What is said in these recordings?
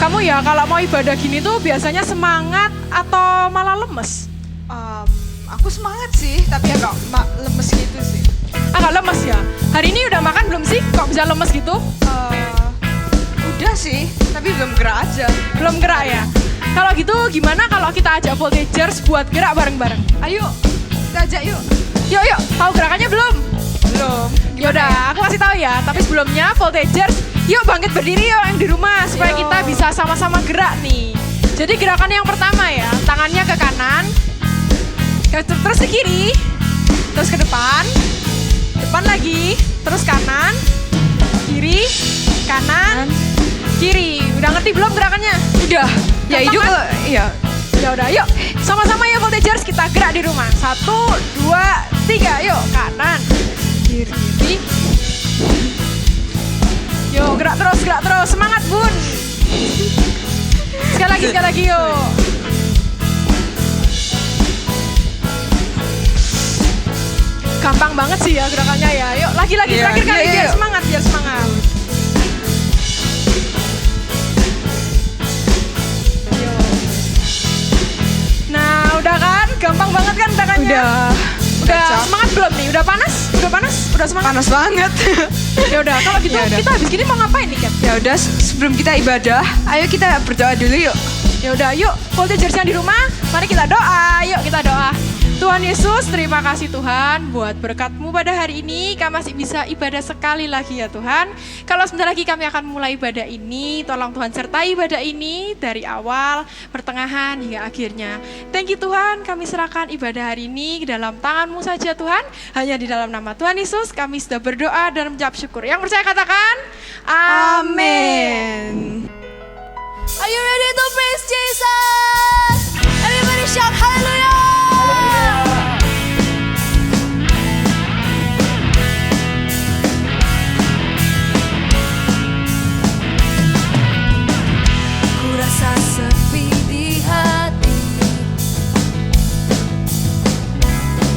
Kamu ya kalau mau ibadah gini tuh biasanya semangat atau malah lemes? Aku semangat sih, tapi agak lemes gitu sih. Agak lemes ya? Hari ini udah makan belum sih? Kok bisa lemes gitu? Udah sih, tapi belum gerak aja. Belum gerak ya? Kalau gitu gimana kalau kita ajak voltagers buat gerak bareng-bareng? Ayo, kita ajak yuk. Yuk, tahu gerakannya belum? Belum. Yaudah, aku kasih tahu ya. Tapi sebelumnya voltagers, yuk bangkit berdiri yuk yang di rumah supaya kita bisa sama-sama gerak nih. Jadi gerakan yang pertama ya, tangannya ke kanan, terus ke kiri, terus ke depan lagi, terus kanan, kiri, kanan, kiri. Udah ngerti belum gerakannya? Udah. Ya itu kan? iya. Ya udah, yuk sama-sama ya voltagers kita gerak di rumah. 1, 2, 3, yuk kanan, kiri. Yuk gerak terus, semangat bun. Sekali lagi yuk. Gampang banget sih ya gerakannya ya. Yuk lagi terakhir kali biar semangat. Yuk. Nah udah kan, gampang banget kan gerakannya. Udah semangat belum nih? Udah panas? Udah semangat? Panas banget. Ya udah, kalau gitu kita habis gini mau ngapain nih, Kat? Ya udah, sebelum kita ibadah, ayo kita berdoa dulu yuk. Ya udah, yuk voltagers yang di rumah, mari kita doa. Yuk kita doa. Tuhan Yesus, terima kasih Tuhan buat berkat-Mu pada hari ini. Kami masih bisa ibadah sekali lagi ya Tuhan. Kalau sebentar lagi kami akan mulai ibadah ini, tolong Tuhan sertai ibadah ini dari awal, pertengahan hingga akhirnya. Thank you Tuhan, kami serahkan ibadah hari ini ke dalam tangan-Mu saja Tuhan. Hanya di dalam nama Tuhan Yesus kami sudah berdoa dan mengucap syukur. Yang percaya katakan, amin. Are you ready to praise Jesus? Everybody shout hallelujah! Ku rasa sepi di hati,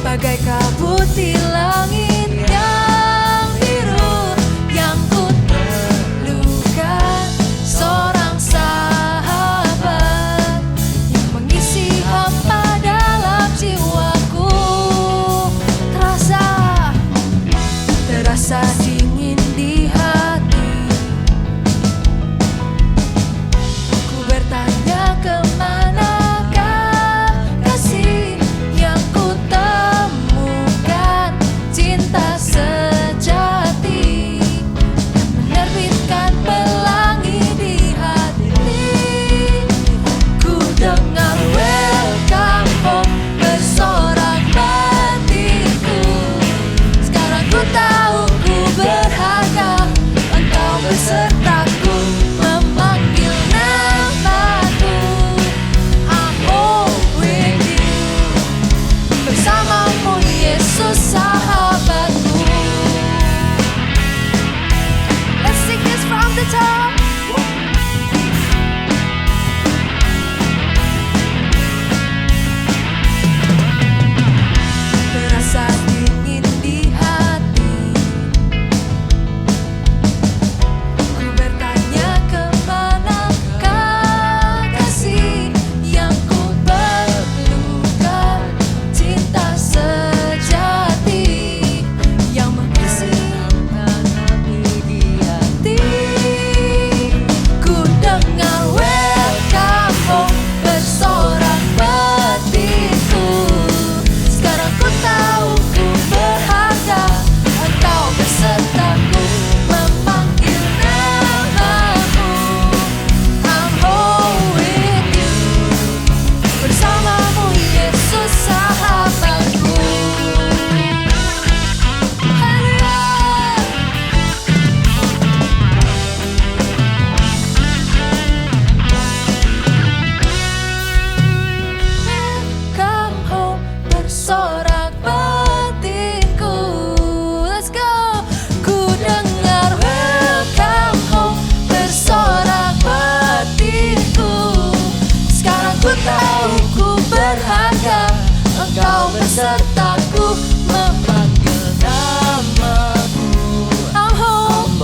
bagai kabut di langit yang biru, yang ku perlukan seorang sahabat yang mengisi hampa dalam jiwaku. Terasa dingin di hati. Ku bertanya kemanakah kasih yang ku temukan, cinta sejati yang menerbitkan pelangi di hati. Ku dengar welcome home bersorak batinku. Sekarang ku tahu ku berharga, Engkau besertaku memanggil namaku. I'm all with you, bersamamu Yesus sahabatku. Let's sing this from the top. Terasa dingin di hati. Ku bertanya kemanakah kasih yang ku perlukan, cinta sejati yang mengisi hati di hati. Ku dengar welcome home bersorak batinku. Sekarang ku tahu ku berharga, Engkau besertaku memanggil namamu. I'm all with you, bersamamu Yesus sahabatku. Welcome home bersorak batinku. Let's go. Ku dengar welcome home bersorak batinku. Sekarang ku tahu ku berharga, Engkau besertaku memanggil namaku. I'm home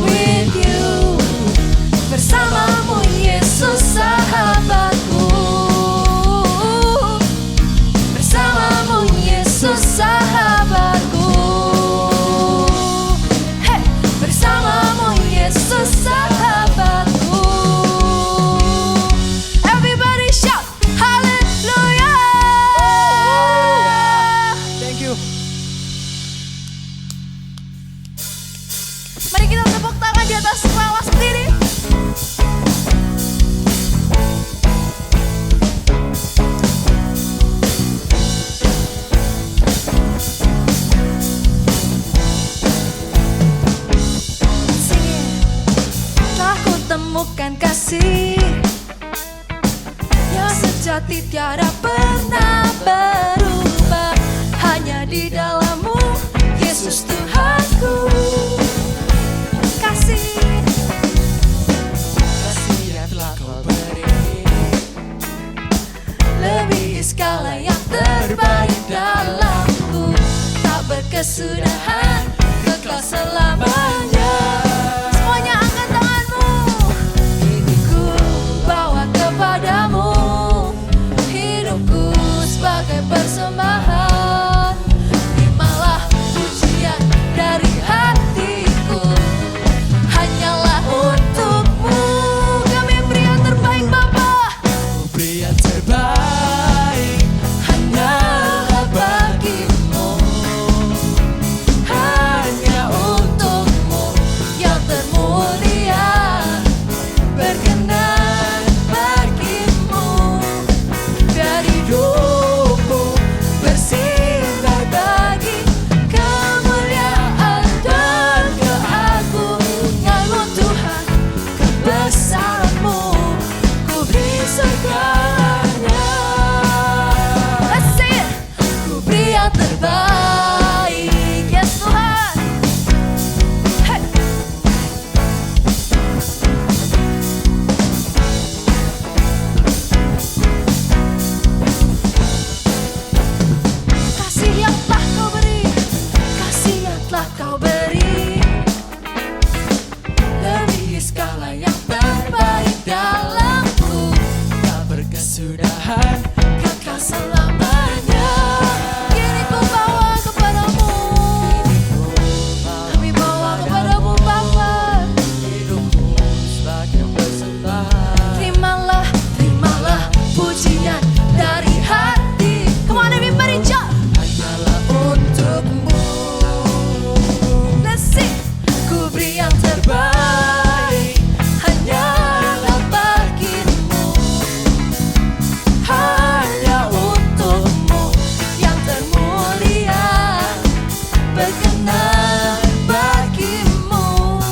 with you, bersamamu kasih yang sejati tiada pernah berubah, hanya di dalam-Mu Yesus Tuhanku. Kasih yang telah Kau beri lebih skala yang terbaik dalamku, tak berkesudahan, kekal selamanya. Semuanya angkat tanganmu, ku bawa kepadamu hidupku sebagai persembahan. Terimalah pujian dari hatiku, hanyalah untuk-Mu. Kami beri yang terbaik Bapa, beri yang terbaik hanyalah bagi-Mu, hanya untuk-Mu yang termulia, berkenan bagi-Mu. Biar hidupku bersinar bagi kemuliaan dan keagungan-Mu Tuhan. Kebesaran-Mu ku beri segalanya. Let's say it. Ku beri yang terbaik, yes Tuhan. Hey. Kasih yang telah Kau beri, kasih yang telah Kau beri, lebih skala yang terbaik dalamku, tak berkesudahan. kekal selamanya. Kini ku bawa kepadamu, kami bawa kepadamu Bapa. Hidupku sebagai persembahan. Terimalah, terimalah pujian dari hati. Come on everybody jump. Hanyalah untuk-Mu. Let's sing. Ku beri yang terbaik, hanyalah bagi-Mu, hanya untuk-Mu yang termulia, berkenan bagi-Mu.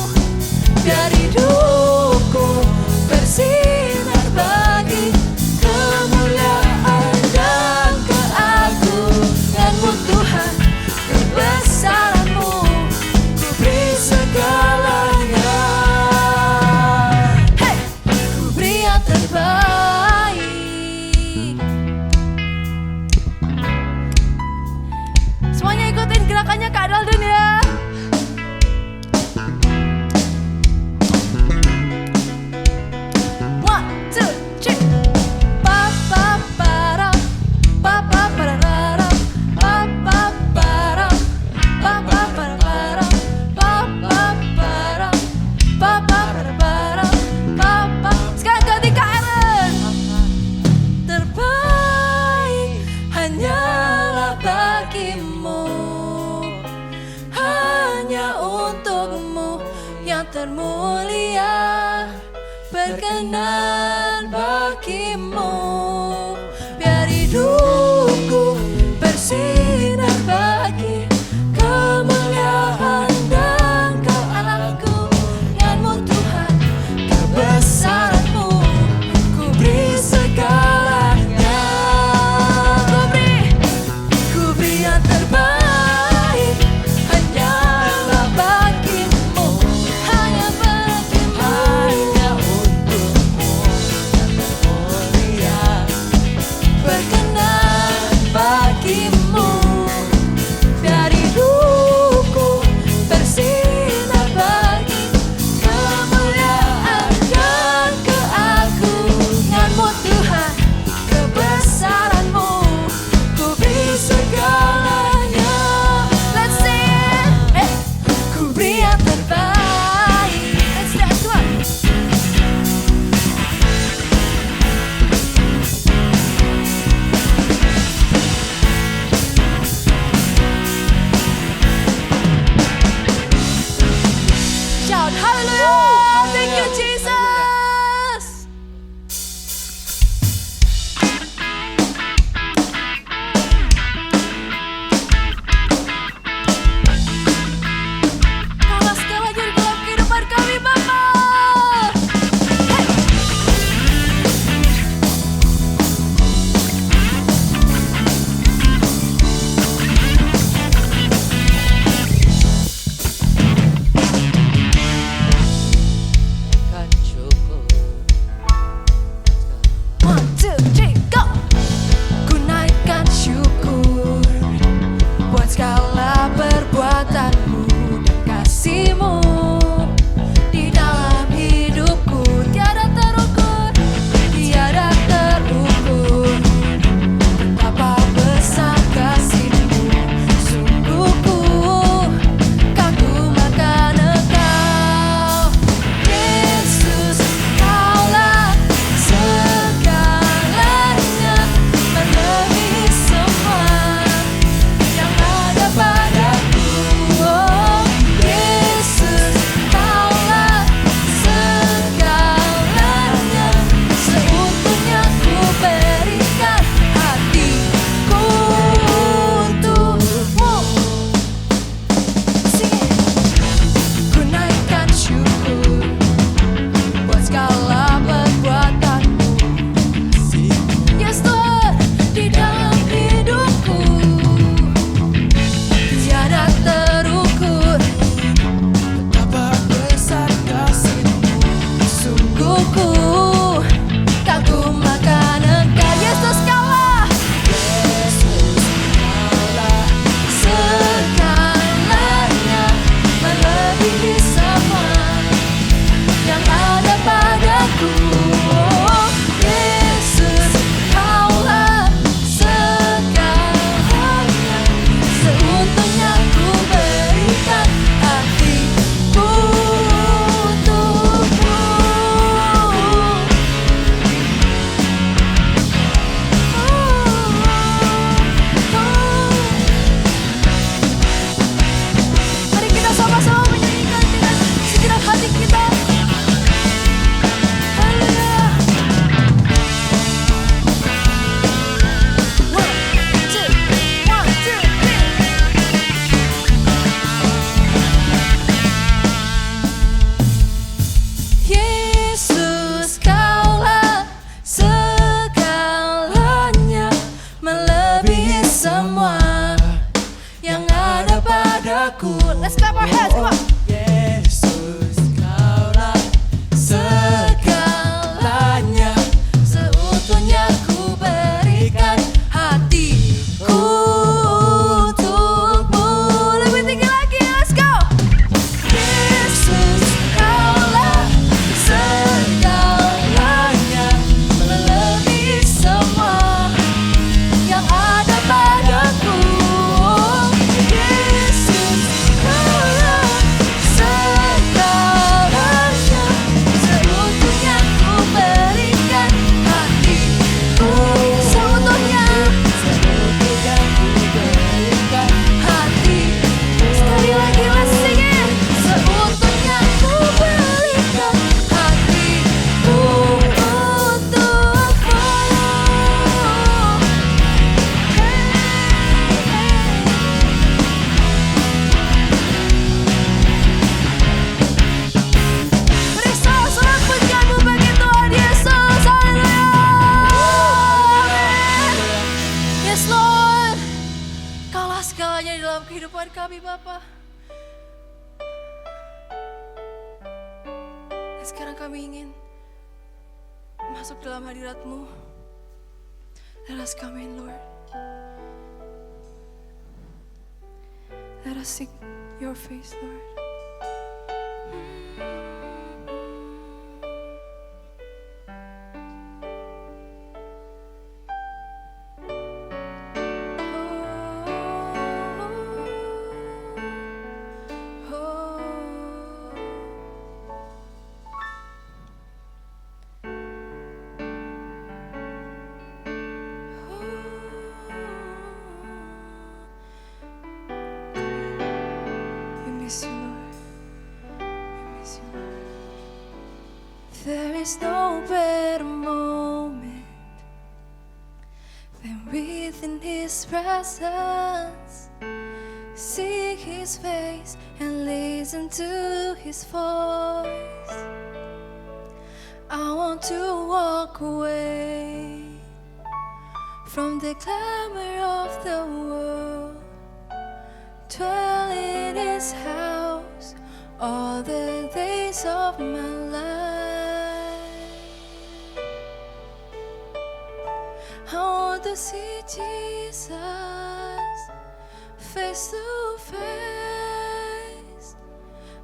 Biar hidupku bersinar bagi kemuliaan dan keagungan-Mu Tuhan. Kebesaran-Mu ku beri segalanya. Hey, ku beri yang terbaik. Semuanya ikutin gerakannya Kak Dalden ya. One, two, three. Pa pa para, pa pa para para, pa pa para, pa pa para para, pa pa para, pa pa para para, pa pa. Sekarang ganti Kak Ellen. Terbaik hanyalah bagi-Mu, hanya untuk-Mu yang termulia, berkenan bagi-Mu. Biar hidupku bersinar bagi kemuliaan dan keagungan-Mu Tuhan. Kebesaran-Mu ku beri segalanya. Ku beri yang terbaik, hanyalah bagi-Mu, hanya bagi-Mu, Hanya untuk-Mu yang termulia. berkenan kami Bapa. Dan sekarang kami ingin masuk dalam hadirat-Mu. Let us come in, Lord. Let us seek your face, Lord. We miss you, Lord. We miss you, Lord. There is no better moment than within His presence. Seek His face and listen to His voice. I want to walk away from the clamor of the world, dwell in His house all the days of my life. I want to see Jesus face to face.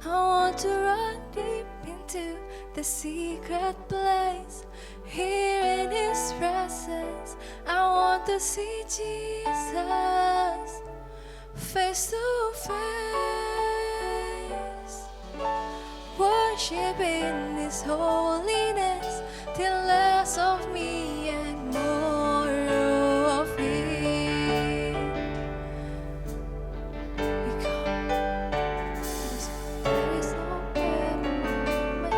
I want to run deep into the secret place, here in His presence. I want to see Jesus face to face, worship in His holiness, till less of me and more of Him. We come. There is no better moment.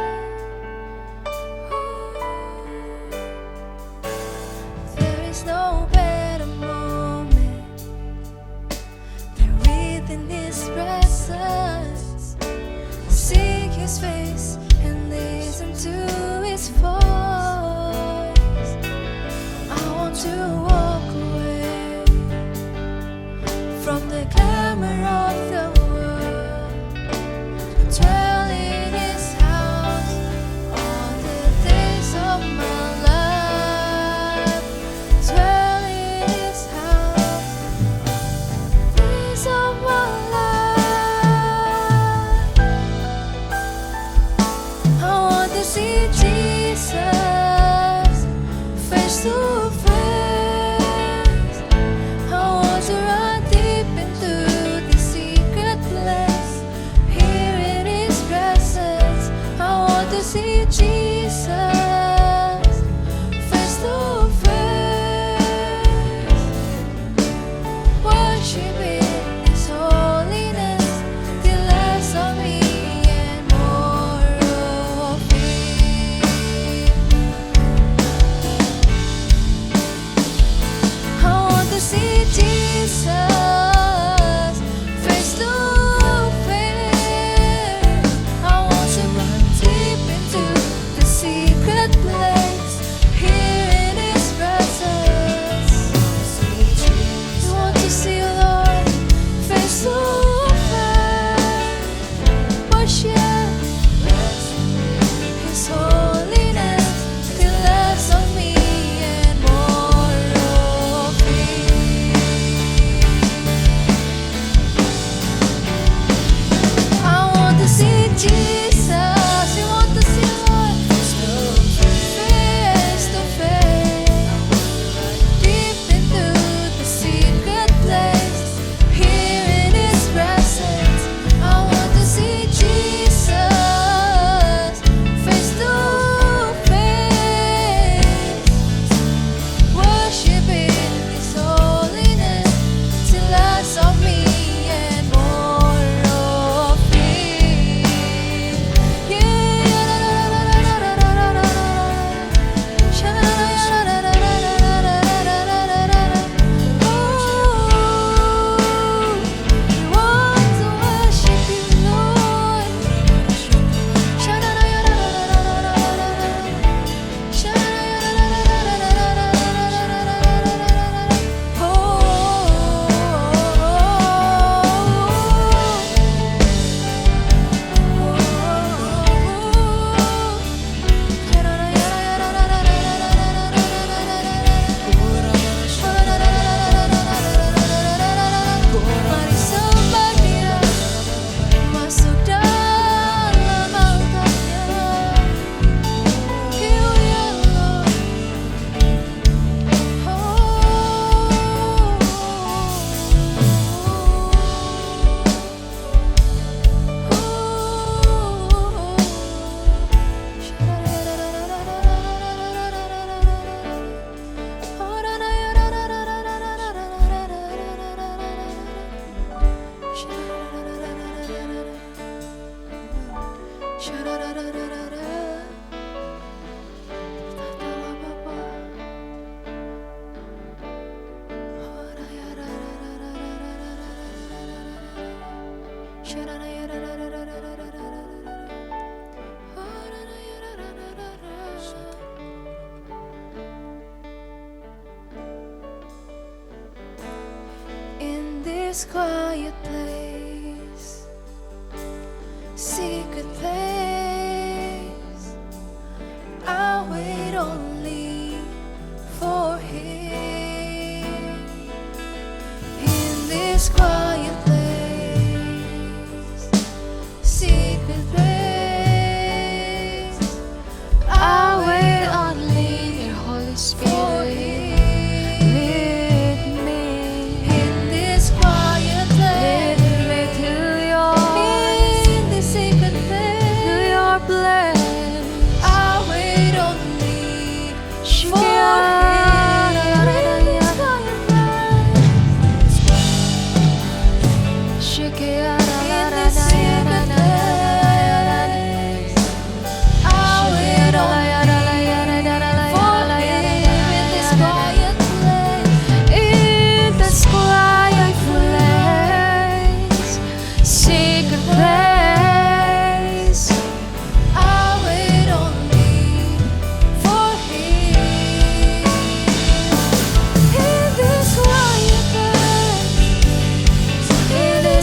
There is no better moment than within His presence. Seek His face and listen to His voice. I want to walk away from the clamor of the world, dwell in His house all the days of my life. Dwell this quiet place, secret place, I wait only for Him. In this quiet place, secret place, I wait only your Holy Spirit. Lead me in this quiet place. Lead me to in this secret place, to your place. I wait only for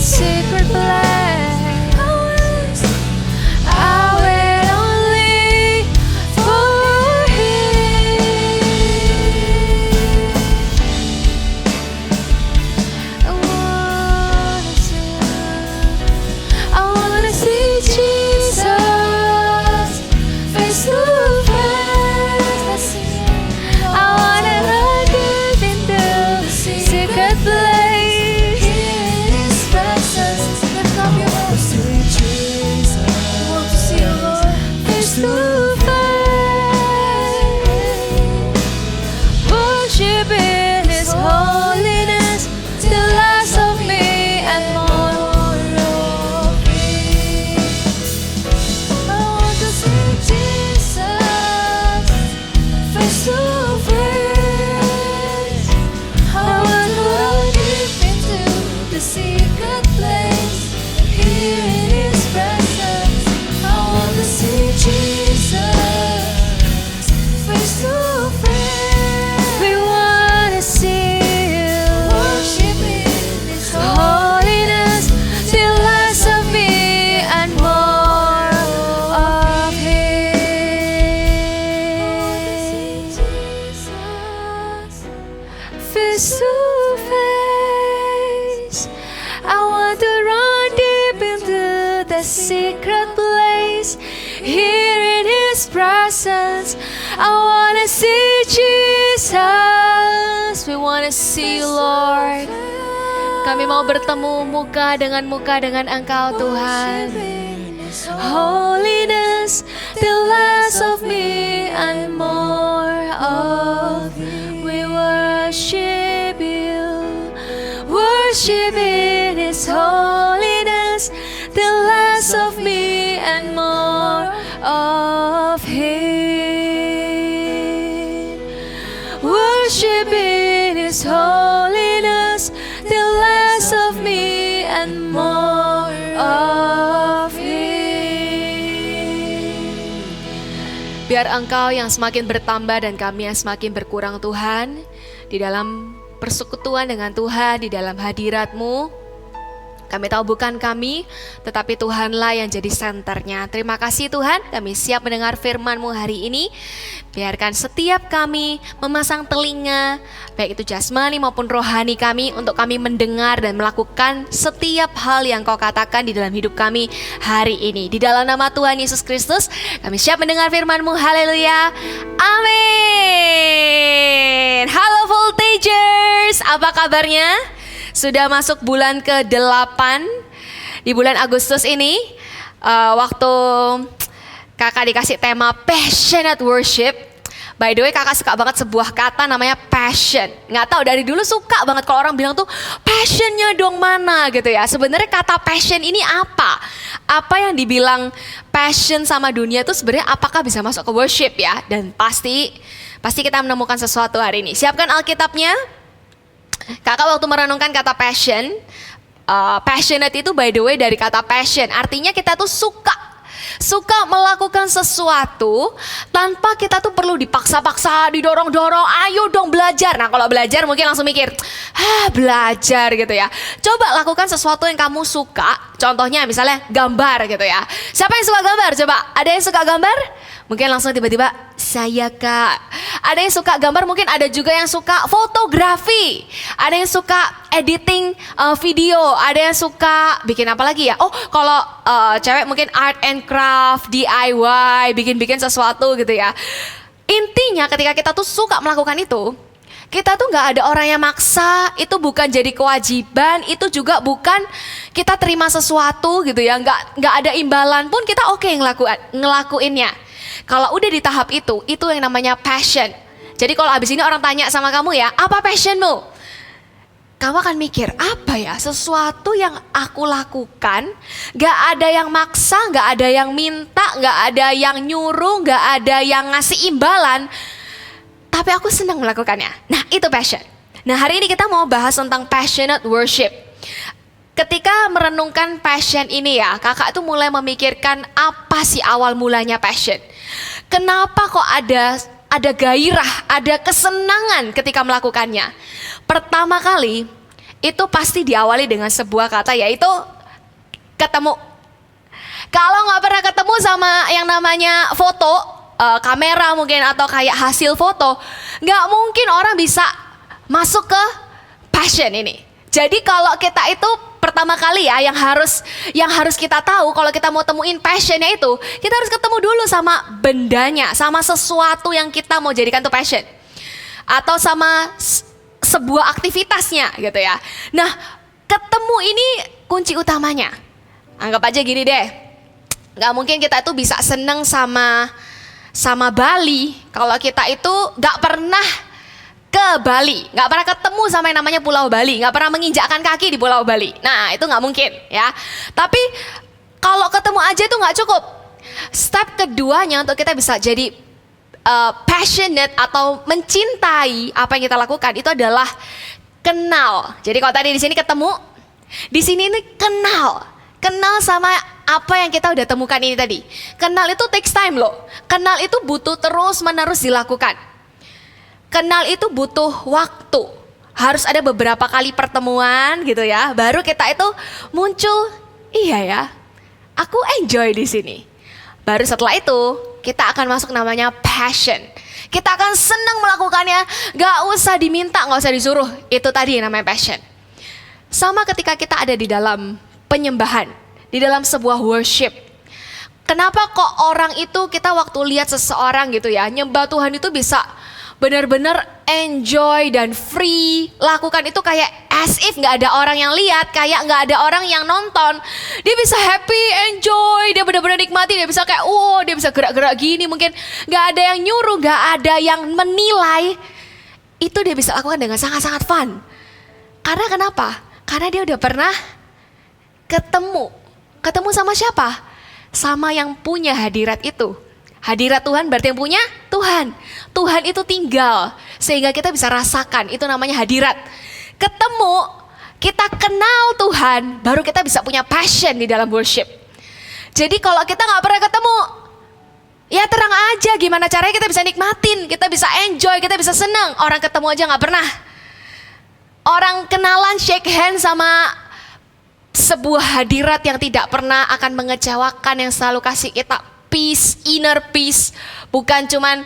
secret place, I wait only for Him. I wanna see Jesus face to face. I wanna run deep into the secret place. Worshiping His holiness till less of me and more of Him. I want to see Jesus face to face. I want to look deep into the secret place, here in His presence. I want to see Jesus face to face. We wanna see You worshiping His holiness till less of me and more of Him. Face to face, I want to run deep into the secret place, here in His presence. I wanna see Jesus. We wanna see You, Lord. Kami mau bertemu muka dengan Engkau, Tuhan. Holiness, the less of me and more of You. We worship You, worship in His holiness, the less of me and more of Him. Worship in His holiness, the less of me and more of Him. Biar Engkau yang semakin bertambah dan kami yang semakin berkurang, Tuhan, di dalam persekutuan dengan Tuhan, di dalam hadirat-Mu. Kami tahu bukan kami, tetapi Tuhanlah yang jadi senternya. Terima kasih Tuhan, kami siap mendengar firman-Mu hari ini. Biarkan setiap kami memasang telinga, baik itu jasmani maupun rohani kami, untuk kami mendengar dan melakukan setiap hal yang Kau katakan di dalam hidup kami hari ini. Di dalam nama Tuhan Yesus Kristus, kami siap mendengar firman-Mu. Haleluya, amin. Halo Voltagers, apa kabarnya? Sudah masuk bulan ke-8 di bulan Agustus ini, waktu kakak dikasih tema Passionate Worship. By the way, kakak suka banget sebuah kata namanya passion. Nggak tahu, dari dulu suka banget kalau orang bilang tuh passionnya dong mana gitu ya. Sebenarnya kata passion ini apa? Apa yang dibilang passion sama dunia tuh sebenarnya apakah bisa masuk ke worship ya? Dan pasti kita menemukan sesuatu hari ini. Siapkan Alkitabnya. Kakak waktu merenungkan kata passion, passionate itu by the way dari kata passion, artinya kita tuh suka suka melakukan sesuatu tanpa kita tuh perlu dipaksa-paksa, didorong-dorong, ayo dong belajar. Nah kalau belajar mungkin langsung mikir, belajar gitu ya. Coba lakukan sesuatu yang kamu suka, contohnya misalnya gambar gitu ya. Siapa yang suka gambar? Coba, ada yang suka gambar? Mungkin langsung tiba-tiba, saya kak. Ada yang suka gambar, mungkin ada juga yang suka fotografi. Ada yang suka editing video. Ada yang suka bikin apa lagi ya? Oh kalau cewek mungkin art and craft, DIY, bikin-bikin sesuatu gitu ya. Intinya ketika kita tuh suka melakukan itu, kita tuh nggak ada orang yang maksa, itu bukan jadi kewajiban, itu juga bukan kita terima sesuatu gitu ya, nggak ada imbalan pun kita oke ngelakuinnya. Kalau udah di tahap itu yang namanya passion. Jadi kalau abis ini orang tanya sama kamu ya, apa passionmu? Kamu akan mikir, apa ya sesuatu yang aku lakukan, gak ada yang maksa, gak ada yang minta, gak ada yang nyuruh, gak ada yang ngasih imbalan, tapi aku senang melakukannya. Nah itu passion. Nah hari ini kita mau bahas tentang passionate worship. Ketika merenungkan passion ini ya, kakak tuh mulai memikirkan apa sih awal mulanya passion. Kenapa kok ada gairah, ada kesenangan ketika melakukannya. Pertama kali itu pasti diawali dengan sebuah kata, yaitu ketemu. Kalau nggak pernah ketemu sama yang namanya foto, kamera mungkin atau kayak hasil foto, nggak mungkin orang bisa masuk ke passion ini. Jadi kalau kita itu pertama kali ya yang harus kita tahu kalau kita mau temuin passionnya itu, kita harus ketemu dulu sama bendanya, sama sesuatu yang kita mau jadikan tuh passion, atau sama sebuah aktivitasnya gitu ya. Nah ketemu ini kunci utamanya. Anggap aja gini deh, nggak mungkin kita itu bisa seneng sama Bali kalau kita itu nggak pernah ke Bali, nggak pernah ketemu sama yang namanya Pulau Bali, nggak pernah menginjakkan kaki di Pulau Bali. Nah itu nggak mungkin ya. Tapi kalau ketemu aja itu nggak cukup. Step keduanya untuk kita bisa jadi passionate atau mencintai apa yang kita lakukan itu adalah kenal. Jadi kalau tadi di sini ketemu, di sini ini kenal sama apa yang kita udah temukan ini tadi. Kenal itu takes time loh. Kenal itu butuh terus menerus dilakukan. Kenal itu butuh waktu. Harus ada beberapa kali pertemuan gitu ya. Baru kita itu muncul, iya ya, aku enjoy di sini. Baru setelah itu kita akan masuk namanya passion. Kita akan senang melakukannya, gak usah diminta, gak usah disuruh. Itu tadi yang namanya passion. Sama ketika kita ada di dalam penyembahan, di dalam sebuah worship. Kenapa kok orang itu kita waktu lihat seseorang gitu ya, nyembah Tuhan itu bisa benar-benar enjoy dan free, lakukan itu kayak as if nggak ada orang yang lihat, kayak nggak ada orang yang nonton. Dia bisa happy, enjoy, dia benar-benar nikmati, dia bisa kayak dia bisa gerak-gerak gini, mungkin nggak ada yang nyuruh, nggak ada yang menilai. Itu dia bisa lakukan dengan sangat-sangat fun. Karena kenapa? Karena dia udah pernah ketemu sama siapa? Sama yang punya hadirat itu. Hadirat Tuhan berarti yang punya Tuhan. Tuhan itu tinggal sehingga kita bisa rasakan, itu namanya hadirat. Ketemu, kita kenal Tuhan, baru kita bisa punya passion di dalam worship. Jadi kalau kita gak pernah ketemu, ya terang aja gimana caranya kita bisa nikmatin, kita bisa enjoy, kita bisa senang. Orang ketemu aja gak pernah. Orang kenalan shake hand sama sebuah hadirat yang tidak pernah akan mengecewakan, yang selalu kasih kita peace, inner peace, bukan cuman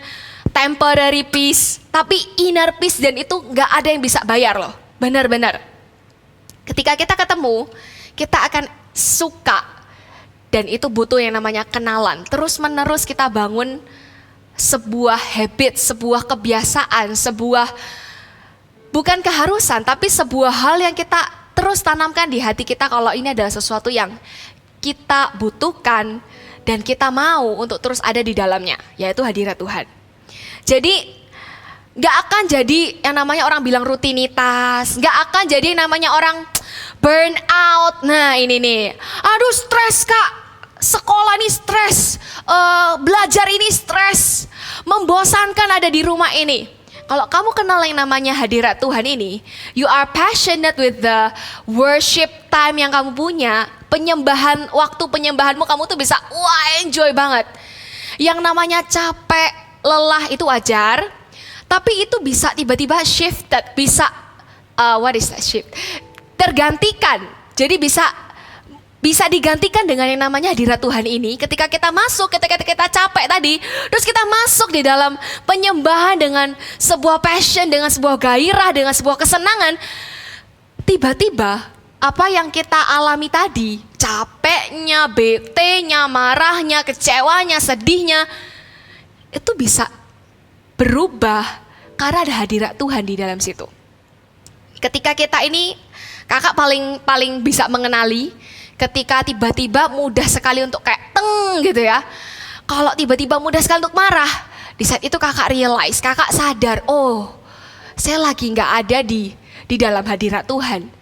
temporary peace, tapi inner peace, dan itu gak ada yang bisa bayar loh, benar-benar. Ketika kita ketemu, kita akan suka, dan itu butuh yang namanya kenalan. Terus menerus kita bangun sebuah habit, sebuah kebiasaan, sebuah bukan keharusan, tapi sebuah hal yang kita terus tanamkan di hati kita kalau ini adalah sesuatu yang kita butuhkan, dan kita mau untuk terus ada di dalamnya, yaitu hadirat Tuhan. Jadi gak akan jadi yang namanya orang bilang rutinitas, gak akan jadi yang namanya orang burn out. Nah ini nih, aduh stres kak, sekolah ini stres, belajar ini stres, membosankan ada di rumah ini. Kalau kamu kenal yang namanya hadirat Tuhan ini, you are passionate with the worship time yang kamu punya, penyembahan, waktu penyembahanmu kamu tuh bisa enjoy banget. Yang namanya capek, lelah itu wajar, tapi itu bisa tiba-tiba shifted, bisa what is that shift? Tergantikan. Jadi bisa digantikan dengan yang namanya hadirat Tuhan ini. Ketika kita masuk, ketika kita capek tadi, terus kita masuk di dalam penyembahan dengan sebuah passion, dengan sebuah gairah, dengan sebuah kesenangan, tiba-tiba apa yang kita alami tadi, capeknya, betenya, marahnya, kecewanya, sedihnya, itu bisa berubah karena ada hadirat Tuhan di dalam situ. Ketika kita ini, kakak paling bisa mengenali ketika tiba-tiba mudah sekali untuk kayak teng gitu ya. Kalau tiba-tiba mudah sekali untuk marah, di saat itu kakak realize, kakak sadar, oh saya lagi nggak ada di dalam hadirat Tuhan.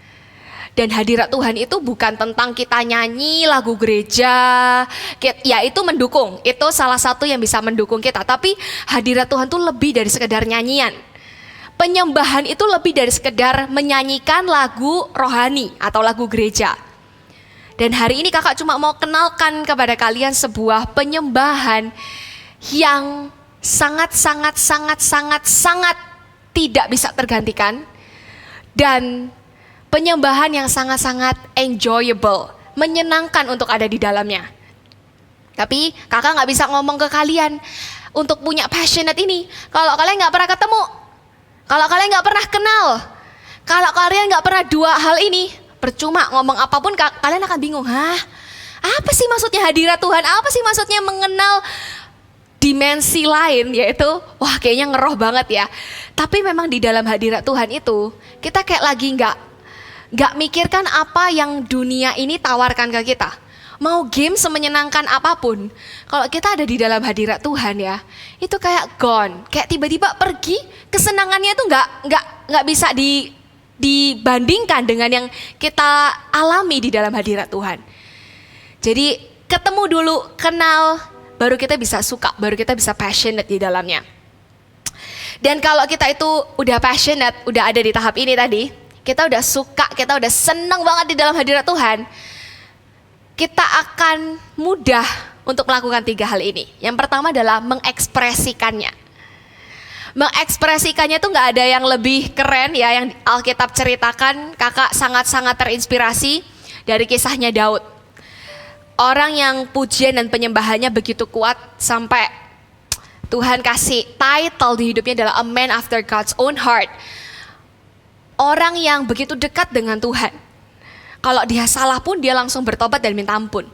Dan hadirat Tuhan itu bukan tentang kita nyanyi lagu gereja, ya itu mendukung, itu salah satu yang bisa mendukung kita. Tapi hadirat Tuhan itu lebih dari sekedar nyanyian. Penyembahan itu lebih dari sekedar menyanyikan lagu rohani atau lagu gereja. Dan hari ini kakak cuma mau kenalkan kepada kalian sebuah penyembahan yang sangat tidak bisa tergantikan. Dan penyembahan yang sangat enjoyable, menyenangkan untuk ada di dalamnya. Tapi kakak gak bisa ngomong ke kalian untuk punya passionate ini kalau kalian gak pernah ketemu, kalau kalian gak pernah kenal, kalau kalian gak pernah dua hal ini. Percuma ngomong apapun kalian akan bingung. Apa sih maksudnya hadirat Tuhan? Apa sih maksudnya mengenal dimensi lain, yaitu wah kayaknya ngeroh banget ya. Tapi memang di dalam hadirat Tuhan itu kita kayak lagi nggak mikirkan apa yang dunia ini tawarkan ke kita. Mau game semenyenangkan apapun, kalau kita ada di dalam hadirat Tuhan ya, itu kayak gone, kayak tiba-tiba pergi, kesenangannya itu nggak bisa dibandingkan dengan yang kita alami di dalam hadirat Tuhan. Jadi ketemu dulu, kenal, baru kita bisa suka, baru kita bisa passionate di dalamnya. Dan kalau kita itu udah passionate, udah ada di tahap ini tadi, kita udah suka, kita udah senang banget di dalam hadirat Tuhan, kita akan mudah untuk melakukan 3 hal ini. Yang pertama adalah mengekspresikannya. Mengekspresikannya tuh gak ada yang lebih keren ya, yang Alkitab ceritakan. Kakak sangat-sangat terinspirasi dari kisahnya Daud. Orang yang pujian dan penyembahannya begitu kuat sampai Tuhan kasih title di hidupnya adalah a man after God's own heart. Orang yang begitu dekat dengan Tuhan. Kalau dia salah pun dia langsung bertobat dan minta ampun.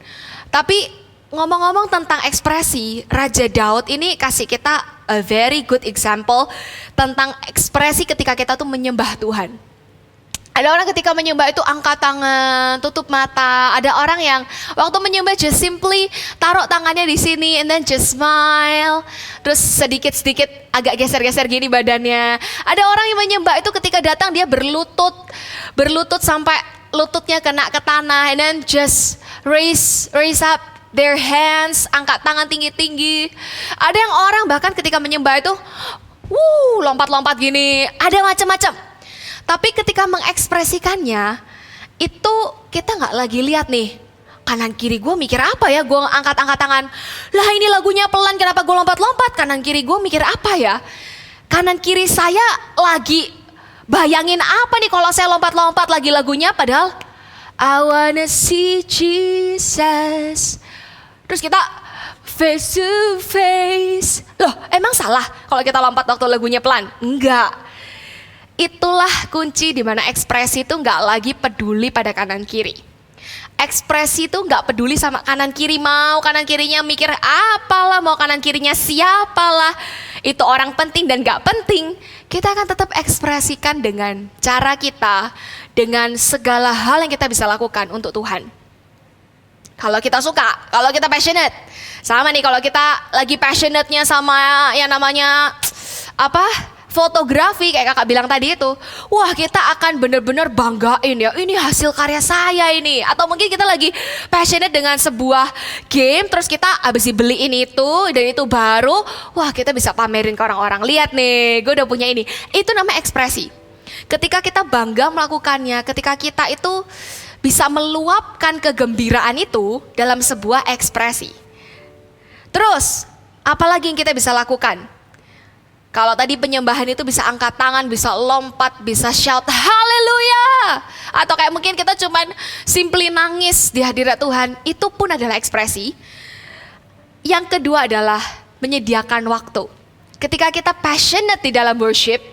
Tapi ngomong-ngomong tentang ekspresi, Raja Daud ini kasih kita a very good example tentang ekspresi ketika kita tuh menyembah Tuhan. Ada orang ketika menyembah itu angkat tangan, tutup mata. Ada orang yang waktu menyembah just simply taruh tangannya di sini and then just smile. Terus sedikit-sedikit agak geser-geser gini badannya. Ada orang yang menyembah itu ketika datang dia berlutut sampai lututnya kena ke tanah and then just raise up their hands, angkat tangan tinggi-tinggi. Ada yang orang bahkan ketika menyembah itu, lompat-lompat gini, ada macam-macam. Tapi ketika mengekspresikannya, itu kita nggak lagi lihat nih, kanan kiri gue mikir apa ya, gue angkat-angkat tangan. Lah ini lagunya pelan, kenapa gue lompat-lompat? Kanan kiri gue mikir apa ya? Kanan kiri saya lagi bayangin apa nih kalau saya lompat-lompat lagi lagunya, padahal I wanna see Jesus. Terus kita face to face. Loh, emang salah kalau kita lompat waktu lagunya pelan? Enggak. Itulah kunci di mana ekspresi itu enggak lagi peduli pada kanan kiri. Ekspresi itu enggak peduli sama kanan kiri, mau kanan kirinya mikir apalah, mau kanan kirinya siapalah. Itu orang penting dan enggak penting. Kita akan tetap ekspresikan dengan cara kita, dengan segala hal yang kita bisa lakukan untuk Tuhan. Kalau kita suka, kalau kita passionate. Sama nih kalau kita lagi passionate-nya sama yang namanya fotografi kayak kakak bilang tadi itu, wah kita akan bener-bener banggain ya, ini hasil karya saya ini. Atau mungkin kita lagi passionate dengan sebuah game, terus kita abis dibeliin itu dan itu baru, wah kita bisa pamerin ke orang-orang, lihat nih gue udah punya ini. Itu namanya ekspresi. Ketika kita bangga melakukannya, ketika kita itu bisa meluapkan kegembiraan itu dalam sebuah ekspresi. Terus, apalagi yang kita bisa lakukan? Kalau tadi penyembahan itu bisa angkat tangan, bisa lompat, bisa shout haleluya. Atau kayak mungkin kita cuman simply nangis di hadirat Tuhan. Itu pun adalah ekspresi. Yang kedua adalah menyediakan waktu. Ketika kita passionate di dalam worship,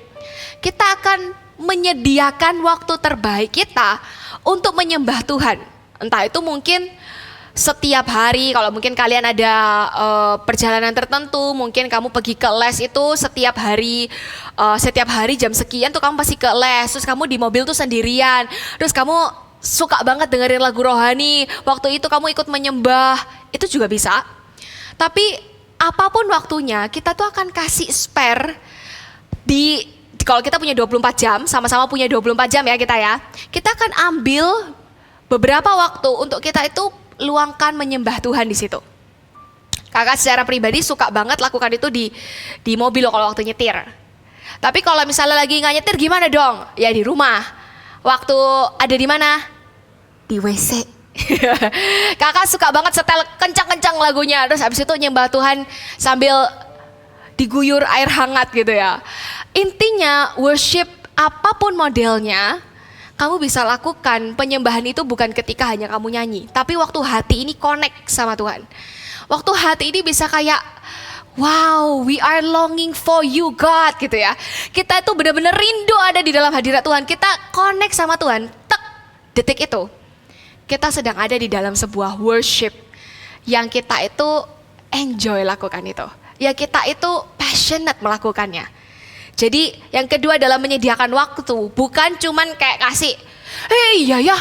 kita akan menyediakan waktu terbaik kita untuk menyembah Tuhan. Entah itu mungkin setiap hari, kalau mungkin kalian ada perjalanan tertentu, mungkin kamu pergi ke les itu setiap hari jam sekian tuh kamu pasti ke les, terus kamu di mobil tuh sendirian, terus kamu suka banget dengerin lagu rohani, waktu itu kamu ikut menyembah, itu juga bisa. Tapi apapun waktunya, kita tuh akan kasih spare kalau kita punya 24 jam, sama-sama punya 24 jam ya, kita akan ambil beberapa waktu untuk kita itu luangkan menyembah Tuhan di situ. Kakak secara pribadi suka banget lakukan itu di mobil loh kalau waktu nyetir. Tapi kalau misalnya lagi nggak nyetir gimana dong? Ya di rumah. Waktu ada di mana? Di WC. Kakak suka banget setel kencang-kencang lagunya. Terus habis itu nyembah Tuhan sambil diguyur air hangat gitu ya. Intinya worship apapun modelnya, kamu bisa lakukan penyembahan itu bukan ketika hanya kamu nyanyi, tapi waktu hati ini connect sama Tuhan. Waktu hati ini bisa kayak, wow, we are longing for you God gitu ya. Kita itu benar-benar rindu ada di dalam hadirat Tuhan. Kita connect sama Tuhan. Tek, detik itu, kita sedang ada di dalam sebuah worship yang kita itu enjoy lakukan itu. Ya kita itu passionate melakukannya. Jadi yang kedua adalah menyediakan waktu, bukan cuman kayak kasih, iya ya,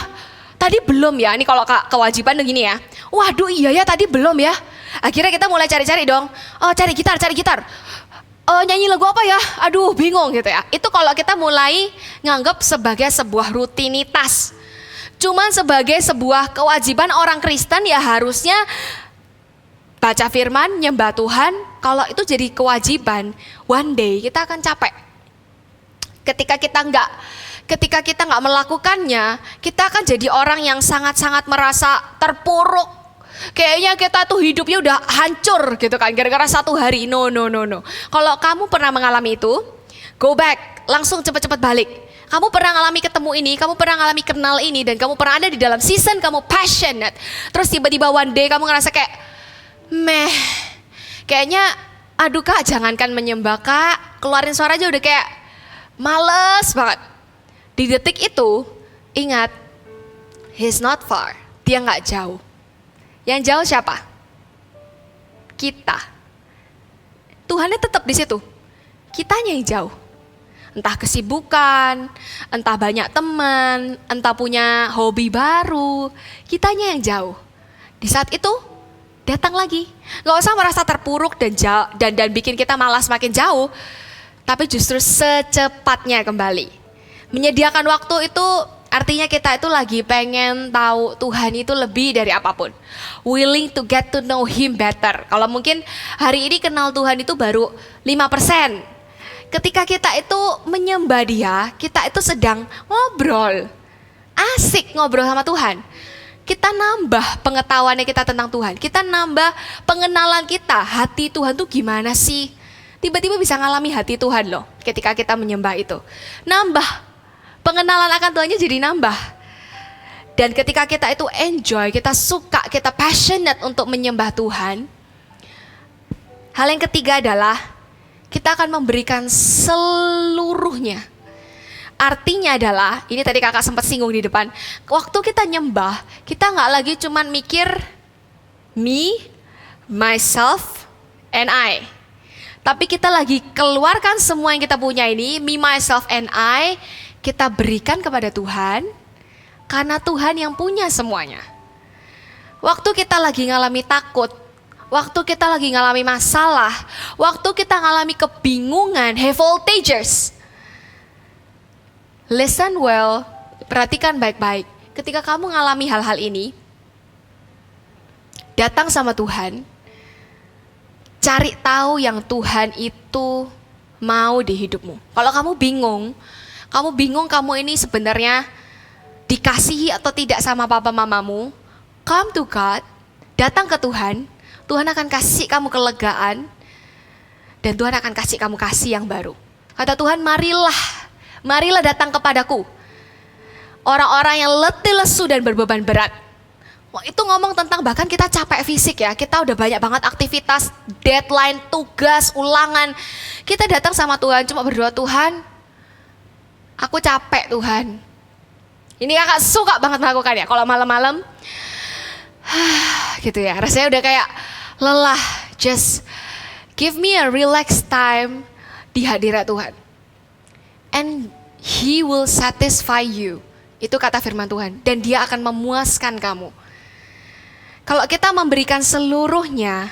tadi belum ya, ini kalau kewajiban begini ya, waduh iya ya tadi belum ya, akhirnya kita mulai cari-cari dong, cari gitar, nyanyi lagu apa ya, aduh bingung gitu ya. Itu kalau kita mulai nganggap sebagai sebuah rutinitas, cuman sebagai sebuah kewajiban orang Kristen ya harusnya baca firman, nyembah Tuhan. Kalau itu jadi kewajiban, one day kita akan capek. Ketika kita nggak melakukannya, kita akan jadi orang yang sangat-sangat merasa terpuruk. Kayaknya kita tuh hidupnya udah hancur gitu kan, gara-gara satu hari. No. Kalau kamu pernah mengalami itu, go back, langsung cepet-cepet balik. Kamu pernah ngalami ketemu ini, kamu pernah ngalami kenal ini, dan kamu pernah ada di dalam season kamu passionate. Terus tiba-tiba one day kamu ngerasa kayak, kayaknya aduh kak jangankan menyembah kak, keluarin suara aja udah kayak males banget. Di detik itu ingat, he's not far, dia gak jauh. Yang jauh siapa? Kita. Tuhannya tetap di situ, kitanya yang jauh. Entah kesibukan, entah banyak teman, entah punya hobi baru, kitanya yang jauh. Di saat itu datang lagi. Gak usah merasa terpuruk dan bikin kita malas makin jauh. Tapi justru secepatnya kembali. Menyediakan waktu itu artinya kita itu lagi pengen tahu Tuhan itu lebih dari apapun. Willing to get to know Him better. Kalau mungkin hari ini kenal Tuhan itu baru 5%. Ketika kita itu menyembah Dia, kita itu sedang ngobrol. Asik ngobrol sama Tuhan. Kita nambah pengetahuannya kita tentang Tuhan. Kita nambah pengenalan kita. Hati Tuhan tuh gimana sih? Tiba-tiba bisa ngalami hati Tuhan loh. Ketika kita menyembah itu. Nambah. Pengenalan akan Tuhannya jadi nambah. Dan ketika kita itu enjoy, kita suka, kita passionate untuk menyembah Tuhan. Hal yang ketiga adalah kita akan memberikan seluruhnya. Artinya adalah, ini tadi kakak sempat singgung di depan, waktu kita nyembah, kita nggak lagi cuman mikir me, myself, and I. Tapi kita lagi keluarkan semua yang kita punya ini, me, myself, and I, kita berikan kepada Tuhan, karena Tuhan yang punya semuanya. Waktu kita lagi ngalami takut, waktu kita lagi ngalami masalah, waktu kita ngalami kebingungan, high voltagers. Listen well, perhatikan baik-baik. Ketika kamu ngalami hal-hal ini, datang sama Tuhan, cari tahu yang Tuhan itu mau di hidupmu. Kalau kamu bingung kamu ini sebenarnya dikasihi atau tidak sama papa mamamu, come to God, datang ke Tuhan. Tuhan akan kasih kamu kelegaan dan Tuhan akan kasih kamu kasih yang baru. Kata Tuhan, marilah datang kepadaku. Orang-orang yang letih lesu dan berbeban berat. Itu ngomong tentang bahkan kita capek fisik ya. Kita udah banyak banget aktivitas, deadline, tugas, ulangan. Kita datang sama Tuhan cuma berdoa, Tuhan, aku capek Tuhan. Ini kakak suka banget melakukan ya. Kalau malam-malam, gitu ya. Rasanya udah kayak lelah. Just give me a relaxed time di hadirat Tuhan. And He will satisfy you. Itu kata firman Tuhan. Dan Dia akan memuaskan kamu. Kalau kita memberikan seluruhnya,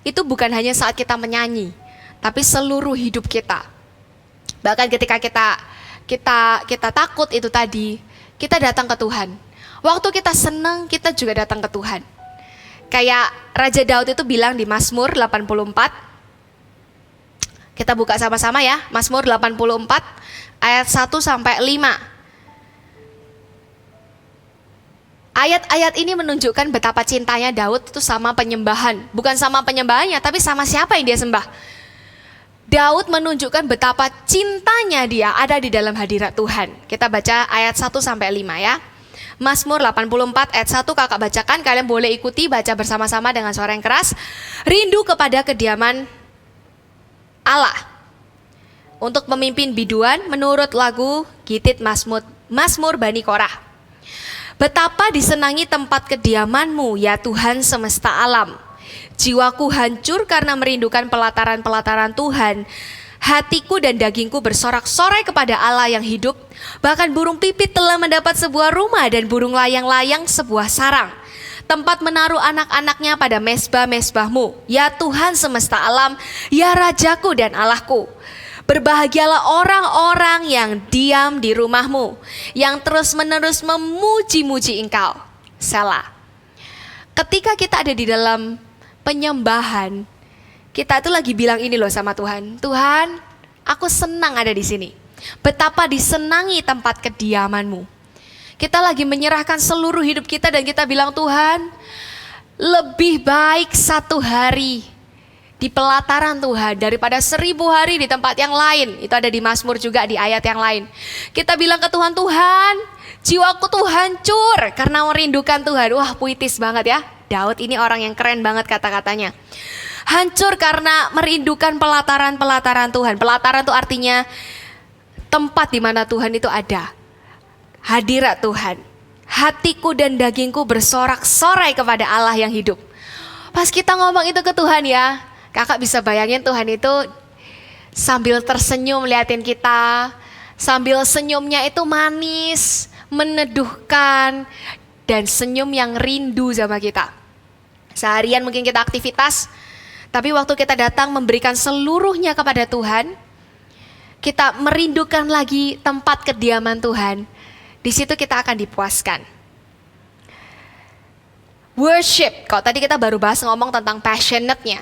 itu bukan hanya saat kita menyanyi, tapi seluruh hidup kita. Bahkan ketika kita takut itu tadi, kita datang ke Tuhan. Waktu kita senang, kita juga datang ke Tuhan. Kayak Raja Daud itu bilang di Mazmur 84. Kita buka sama-sama ya, Mazmur 84 ayat 1 sampai 5. Ayat-ayat ini menunjukkan betapa cintanya Daud itu sama penyembahan. Bukan sama penyembahannya, tapi sama siapa yang dia sembah. Daud menunjukkan betapa cintanya dia ada di dalam hadirat Tuhan. Kita baca ayat 1 sampai 5 ya. Mazmur 84 ayat 1 kakak bacakan. Kalian boleh ikuti baca bersama-sama dengan suara yang keras. Rindu kepada kediaman Allah. Untuk memimpin biduan menurut lagu Gitit Mazmur Bani Korah. Betapa disenangi tempat kediamanmu ya Tuhan semesta alam. Jiwaku hancur karena merindukan pelataran-pelataran Tuhan. Hatiku dan dagingku bersorak-sorai kepada Allah yang hidup. Bahkan burung pipit telah mendapat sebuah rumah dan burung layang-layang sebuah sarang. Tempat menaruh anak-anaknya pada mesbah-mesbahmu. Ya Tuhan semesta alam, ya Rajaku dan Allahku. Berbahagialah orang-orang yang diam di rumahmu, yang terus-menerus memuji-muji engkau. Selah. Ketika kita ada di dalam penyembahan, kita tuh lagi bilang ini loh sama Tuhan. Tuhan, aku senang ada di sini. Betapa disenangi tempat kediamanmu. Kita lagi menyerahkan seluruh hidup kita dan kita bilang, Tuhan, lebih baik 1 hari di pelataran Tuhan daripada 1000 hari di tempat yang lain. Itu ada di Mazmur juga di ayat yang lain. Kita bilang ke Tuhan, Tuhan, jiwaku tuh hancur karena merindukan Tuhan. Wah, puitis banget ya. Daud ini orang yang keren banget kata-katanya. Hancur karena merindukan pelataran-pelataran Tuhan. Pelataran itu artinya tempat di mana Tuhan itu ada. Hadirat Tuhan. Hatiku dan dagingku bersorak-sorai kepada Allah yang hidup. Pas kita ngomong itu ke Tuhan ya, kakak bisa bayangin Tuhan itu sambil tersenyum liatin kita. Sambil senyumnya itu manis, meneduhkan, dan senyum yang rindu sama kita. Seharian mungkin kita aktivitas, tapi waktu kita datang memberikan seluruhnya kepada Tuhan, kita merindukan lagi tempat kediaman Tuhan. Di situ kita akan dipuaskan. Worship, kalau tadi kita baru bahas ngomong tentang passionate-nya.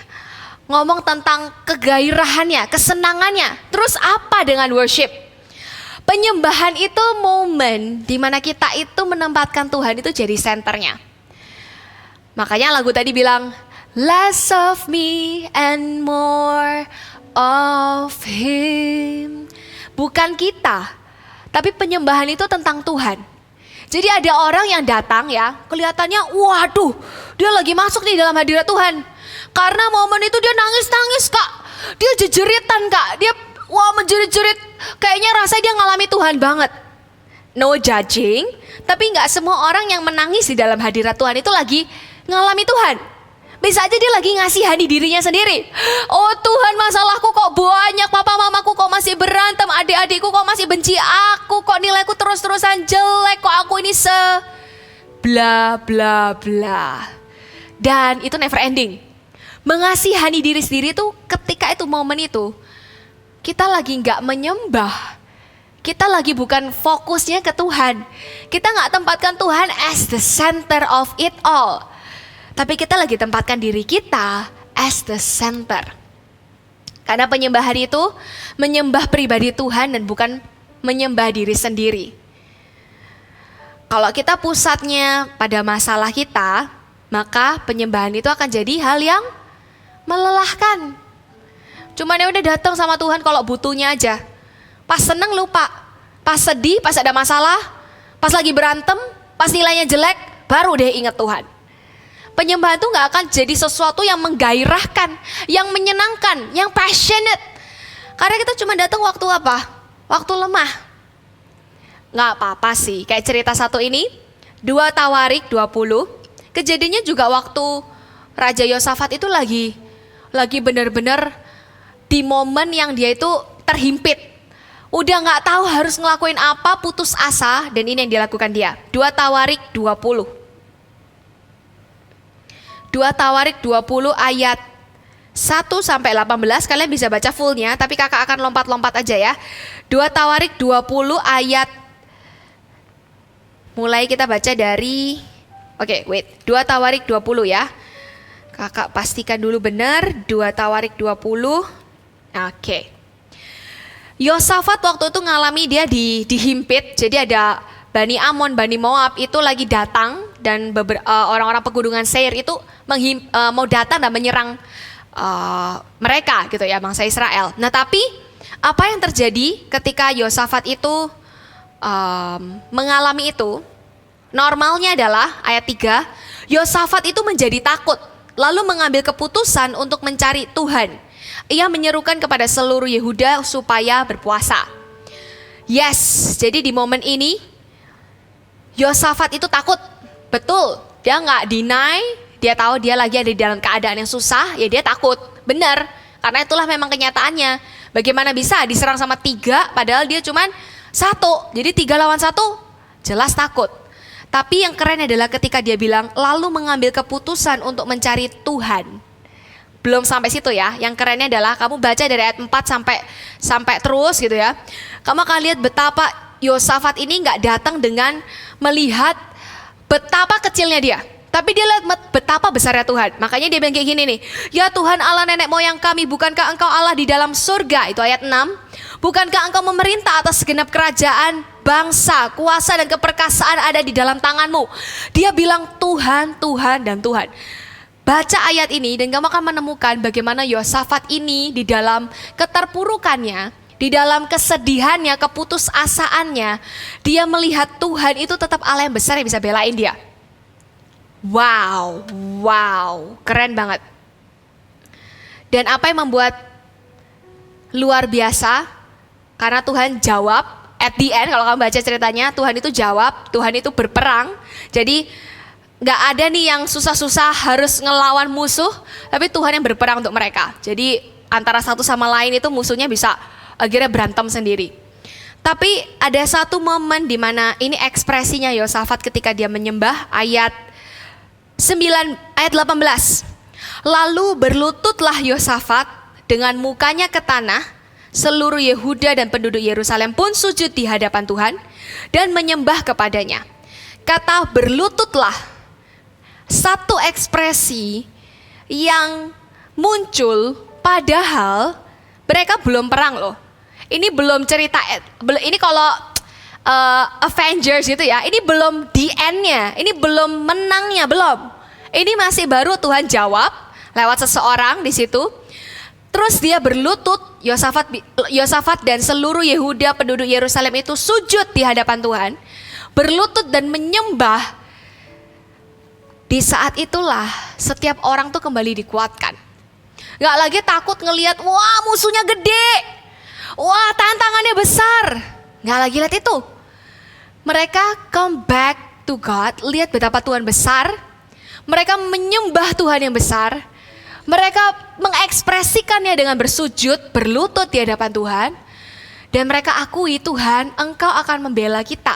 Ngomong tentang kegairahannya, kesenangannya. Terus apa dengan worship? Penyembahan itu momen di mana kita itu menempatkan Tuhan itu jadi senternya. Makanya lagu tadi bilang, less of me and more of Him. Bukan kita, tapi penyembahan itu tentang Tuhan. Jadi ada orang yang datang ya, kelihatannya waduh, dia lagi masuk nih dalam hadirat Tuhan. Karena momen itu dia nangis-nangis kak, dia jejeritan kak, dia wah menjerit-jerit, kayaknya rasanya dia ngalami Tuhan banget. No judging, tapi gak semua orang yang menangis di dalam hadirat Tuhan itu lagi ngalami Tuhan. Bisa aja dia lagi ngasihani dirinya sendiri. Oh Tuhan, masalahku kok banyak, papa mamaku kok masih berantem, adik-adikku kok masih benci aku, kok nilaiku terus-terusan jelek, kok aku ini bla bla bla. Dan itu never ending. Mengasihani diri sendiri tuh ketika itu momen itu kita lagi nggak menyembah. Kita lagi bukan fokusnya ke Tuhan. Kita nggak tempatkan Tuhan as the center of it all. Tapi kita lagi tempatkan diri kita as the center. Karena penyembahan itu menyembah pribadi Tuhan dan bukan menyembah diri sendiri. Kalau kita pusatnya pada masalah kita, maka penyembahan itu akan jadi hal yang melelahkan. Cuman ya udah datang sama Tuhan kalau butuhnya aja. Pas seneng lupa, pas sedih, pas ada masalah, pas lagi berantem, pas nilainya jelek, baru deh ingat Tuhan. Penyembahan itu gak akan jadi sesuatu yang menggairahkan, yang menyenangkan, yang passionate. Karena kita cuma datang waktu apa? Waktu lemah. Gak apa-apa sih, kayak cerita satu ini, 2 Tawarik 20, kejadiannya juga waktu Raja Yosafat itu lagi benar-benar di momen yang dia itu terhimpit. Udah gak tahu harus ngelakuin apa, putus asa, dan ini yang dilakukan dia. 2 Tawarik 20. 2 Tawarik 20 ayat 1-18, kalian bisa baca fullnya, tapi kakak akan lompat-lompat aja ya. 2 Tawarik 20 ayat, mulai kita baca dari, 2 Tawarik 20 ya. Kakak pastikan dulu benar, 2 Tawarik 20, Yosafat waktu itu ngalami dia dihimpit, jadi ada Bani Amon, Bani Moab itu lagi datang dan orang-orang pegunungan Seir itu mau datang dan menyerang mereka gitu ya, bangsa Israel. Nah tapi apa yang terjadi ketika Yosafat itu mengalami itu? Normalnya adalah ayat 3, Yosafat itu menjadi takut lalu mengambil keputusan untuk mencari Tuhan. Ia menyerukan kepada seluruh Yehuda supaya berpuasa. Yes, jadi di momen ini Yosafat itu takut. Betul, dia nggak deny, dia tahu dia lagi ada di dalam keadaan yang susah, ya dia takut. Benar, karena itulah memang kenyataannya. Bagaimana bisa diserang sama 3 padahal dia cuman 1. Jadi 3 lawan 1, jelas takut. Tapi yang keren adalah ketika dia bilang lalu mengambil keputusan untuk mencari Tuhan. Belum sampai situ ya, yang kerennya adalah kamu baca dari ayat 4 sampai terus gitu ya. Kamu akan lihat betapa Yosafat ini nggak datang dengan melihat betapa kecilnya dia, tapi dia lihat betapa besarnya Tuhan. Makanya dia bilang kayak gini nih, ya Tuhan Allah nenek moyang kami, bukankah engkau Allah di dalam surga? Itu ayat 6. Bukankah engkau memerintah atas segenap kerajaan, bangsa, kuasa dan keperkasaan ada di dalam tanganmu? Dia bilang Tuhan, Tuhan dan Tuhan. Baca ayat ini dan kamu akan menemukan bagaimana Yosafat ini di dalam keterpurukannya, di dalam kesedihannya, keputusasaannya, dia melihat Tuhan itu tetap Allah yang besar yang bisa belain dia. Wow, keren banget. Dan apa yang membuat luar biasa, karena Tuhan jawab, at the end kalau kamu baca ceritanya, Tuhan itu jawab, Tuhan itu berperang. Jadi gak ada nih yang susah-susah harus ngelawan musuh, tapi Tuhan yang berperang untuk mereka. Jadi antara satu sama lain itu musuhnya bisa akhirnya berantem sendiri. Tapi ada satu momen di mana ini ekspresinya Yosafat ketika dia menyembah, ayat 18. Lalu berlututlah Yosafat dengan mukanya ke tanah, seluruh Yehuda dan penduduk Yerusalem pun sujud di hadapan Tuhan dan menyembah kepadanya. Kata berlututlah, satu ekspresi yang muncul padahal mereka belum perang loh. Ini belum cerita, ini kalau Avengers gitu ya, ini belum the end-nya, ini belum menangnya, belum. Ini masih baru Tuhan jawab lewat seseorang di situ. Terus dia berlutut, Yosafat dan seluruh Yehuda penduduk Yerusalem itu sujud di hadapan Tuhan, berlutut dan menyembah. Di saat itulah setiap orang tuh kembali dikuatkan. Gak lagi takut ngelihat, wah musuhnya gede, wah tantangannya besar. Gak lagi lihat itu. Mereka come back to God, lihat betapa Tuhan besar. Mereka menyembah Tuhan yang besar. Mereka mengekspresikannya dengan bersujud, berlutut di hadapan Tuhan. Dan mereka akui, Tuhan, Engkau akan membela kita.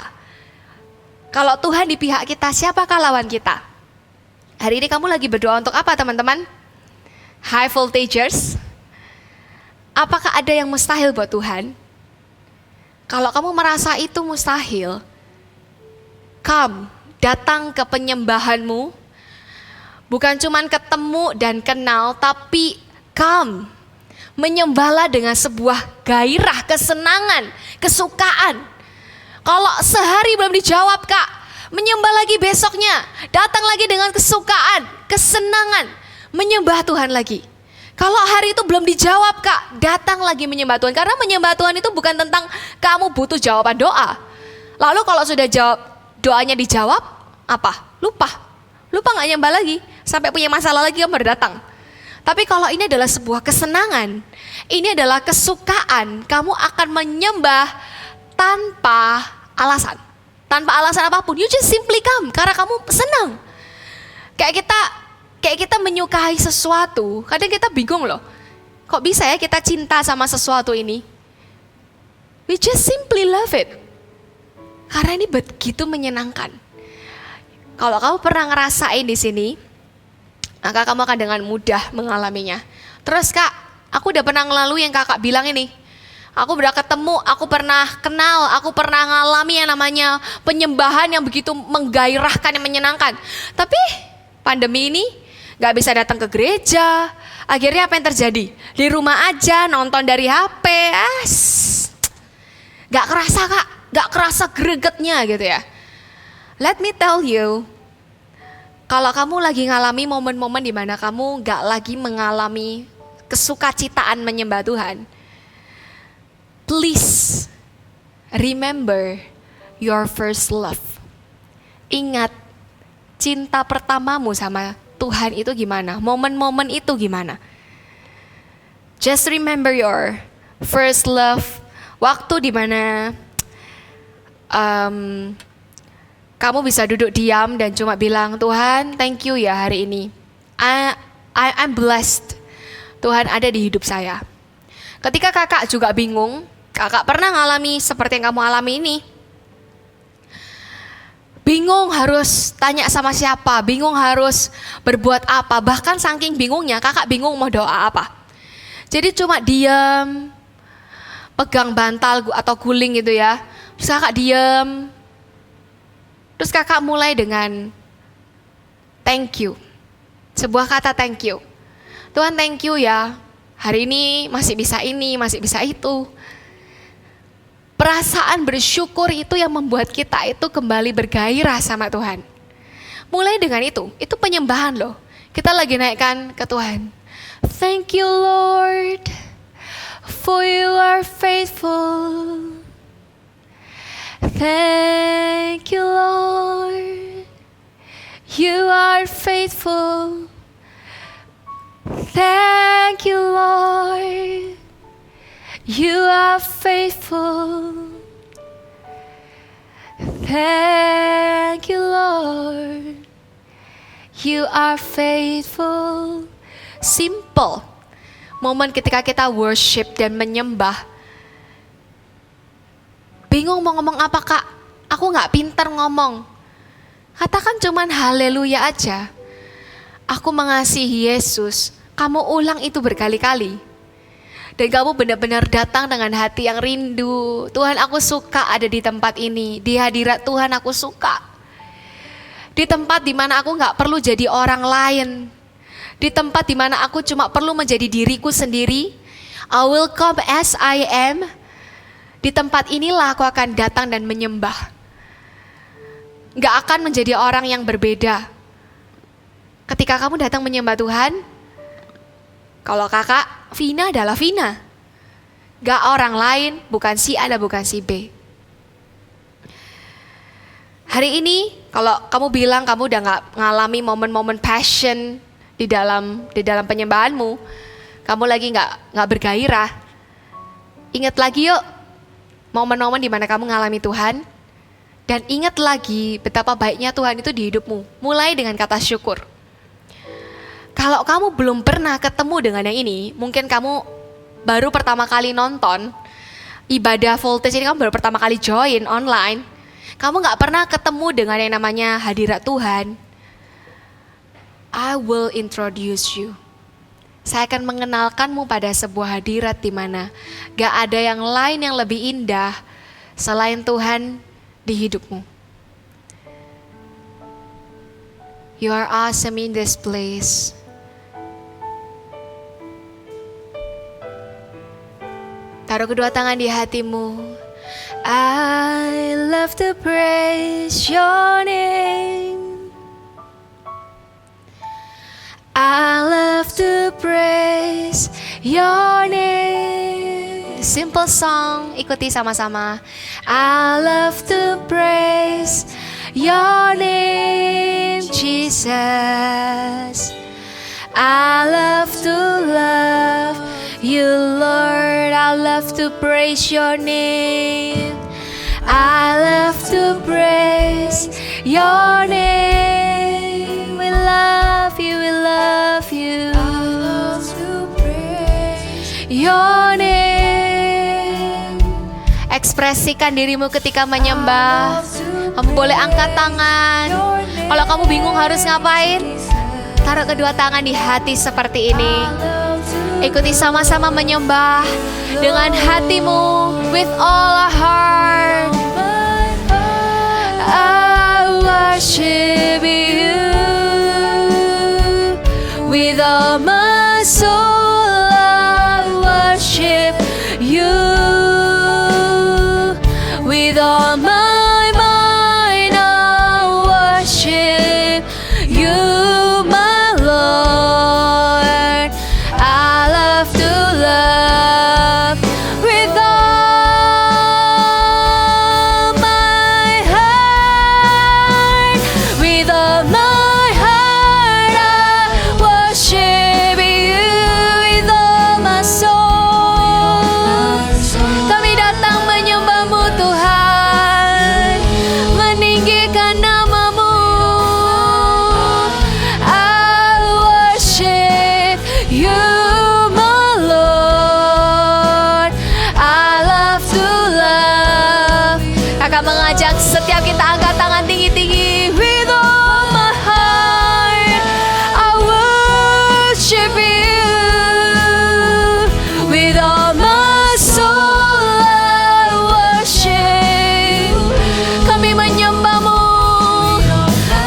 Kalau Tuhan di pihak kita, siapakah lawan kita? Hari ini kamu lagi berdoa untuk apa teman-teman? High voltagers, apakah ada yang mustahil buat Tuhan? Kalau kamu merasa itu mustahil, come, datang ke penyembahanmu. Bukan cuman ketemu dan kenal, tapi come, menyembahlah dengan sebuah gairah, kesenangan, kesukaan. Kalau sehari belum dijawab Kak, menyembah lagi besoknya, datang lagi dengan kesukaan, kesenangan, menyembah Tuhan lagi. Kalau hari itu belum dijawab Kak, datang lagi menyembah Tuhan. Karena menyembah Tuhan itu bukan tentang kamu butuh jawaban doa. Lalu kalau sudah doanya dijawab, apa? Lupa gak nyembah lagi. Sampai punya masalah lagi kamu baru datang. Tapi kalau ini adalah sebuah kesenangan, ini adalah kesukaan, kamu akan menyembah tanpa alasan. Tanpa alasan apapun, you just simply come, karena kamu senang. Kayak kita menyukai sesuatu, kadang kita bingung loh. Kok bisa ya kita cinta sama sesuatu ini? We just simply love it. Karena ini begitu menyenangkan. Kalau kamu pernah ngerasain di sini, maka kamu akan dengan mudah mengalaminya. Terus Kak, aku udah pernah ngelalui yang kakak bilang ini. Aku udah ketemu, aku pernah kenal, aku pernah ngalami yang namanya penyembahan yang begitu menggairahkan, yang menyenangkan. Tapi pandemi ini gak bisa datang ke gereja. Akhirnya apa yang terjadi? Di rumah aja, nonton dari HP. Gak kerasa Kak, gak kerasa gregetnya gitu ya. Let me tell you, kalau kamu lagi ngalami momen-momen di mana kamu gak lagi mengalami kesukacitaan menyembah Tuhan, please remember your first love. Ingat cinta pertamamu sama Tuhan itu gimana, momen-momen itu gimana. Just remember your first love, waktu dimana kamu bisa duduk diam dan cuma bilang, Tuhan thank you ya hari ini. I'm blessed. Tuhan ada di hidup saya. Ketika kakak juga bingung, kakak pernah ngalami seperti yang kamu alami ini. Bingung harus tanya sama siapa, bingung harus berbuat apa. Bahkan saking bingungnya, kakak bingung mau doa apa. Jadi cuma diam, pegang bantal atau guling gitu ya. Terus kakak diam. Terus kakak mulai dengan thank you. Sebuah kata thank you. Tuhan thank you ya, hari ini masih bisa ini, masih bisa itu. Perasaan bersyukur itu yang membuat kita itu kembali bergairah sama Tuhan. Mulai dengan itu penyembahan loh. Kita lagi naikkan ke Tuhan. Thank you Lord, for you are faithful. Thank you Lord, you are faithful. Thank you Lord, you are faithful. Thank you Lord, you are faithful. Simple. Momen ketika kita worship dan menyembah. Bingung mau ngomong apa Kak? Aku gak pintar ngomong. Katakan cuman haleluya aja. Aku mengasihi Yesus. Kamu ulang itu berkali-kali. Dan kamu benar-benar datang dengan hati yang rindu. Tuhan aku suka ada di tempat ini. Di hadirat Tuhan aku suka. Di tempat dimana aku gak perlu jadi orang lain. Di tempat dimana aku cuma perlu menjadi diriku sendiri. I will come as I am. Di tempat inilah aku akan datang dan menyembah. Gak akan menjadi orang yang berbeda. Ketika kamu datang menyembah Tuhan, kalau kakak, Vina adalah Vina. Gak orang lain, bukan si A dan bukan si B. Hari ini, kalau kamu bilang kamu udah gak ngalami momen-momen passion di dalam penyembahanmu, kamu lagi gak bergairah. Ingat lagi yuk, momen-momen di mana kamu ngalami Tuhan. Dan ingat lagi betapa baiknya Tuhan itu di hidupmu. Mulai dengan kata syukur. Kalau kamu belum pernah ketemu dengan yang ini, mungkin kamu baru pertama kali nonton ibadah voltage ini, kamu baru pertama kali join online. Kamu gak pernah ketemu dengan yang namanya hadirat Tuhan. I will introduce you. Saya akan mengenalkanmu pada sebuah hadirat di mana gak ada yang lain yang lebih indah selain Tuhan di hidupmu. You are awesome in this place. Taruh kedua tangan di hatimu. I love to praise your name. I love to praise your name. Simple song, ikuti sama-sama. I love to praise your name, Jesus. I love to love you, Lord. I love to praise your name. I love to praise your name. We love you, we love you. I love to praise your name. Ekspresikan dirimu ketika menyembah. Kamu boleh angkat tangan. Kalau kamu bingung harus ngapain, taruh kedua tangan di hati seperti ini. Ikuti sama-sama menyembah dengan hatimu, with all our heart. I worship you with all my soul. I worship you with all my mind. I worship you, my Lord. I love to love with all my heart. With all my heart, I worship you with all my soul. Kami datang menyembahmu Tuhan, meninggikan namamu. I worship you, my Lord. I love to love. Kakak mengajak setiap kita angkat tangan tinggi-tinggi. With all my heart, I worship you. With all my soul, I worship. Kami menyembahmu,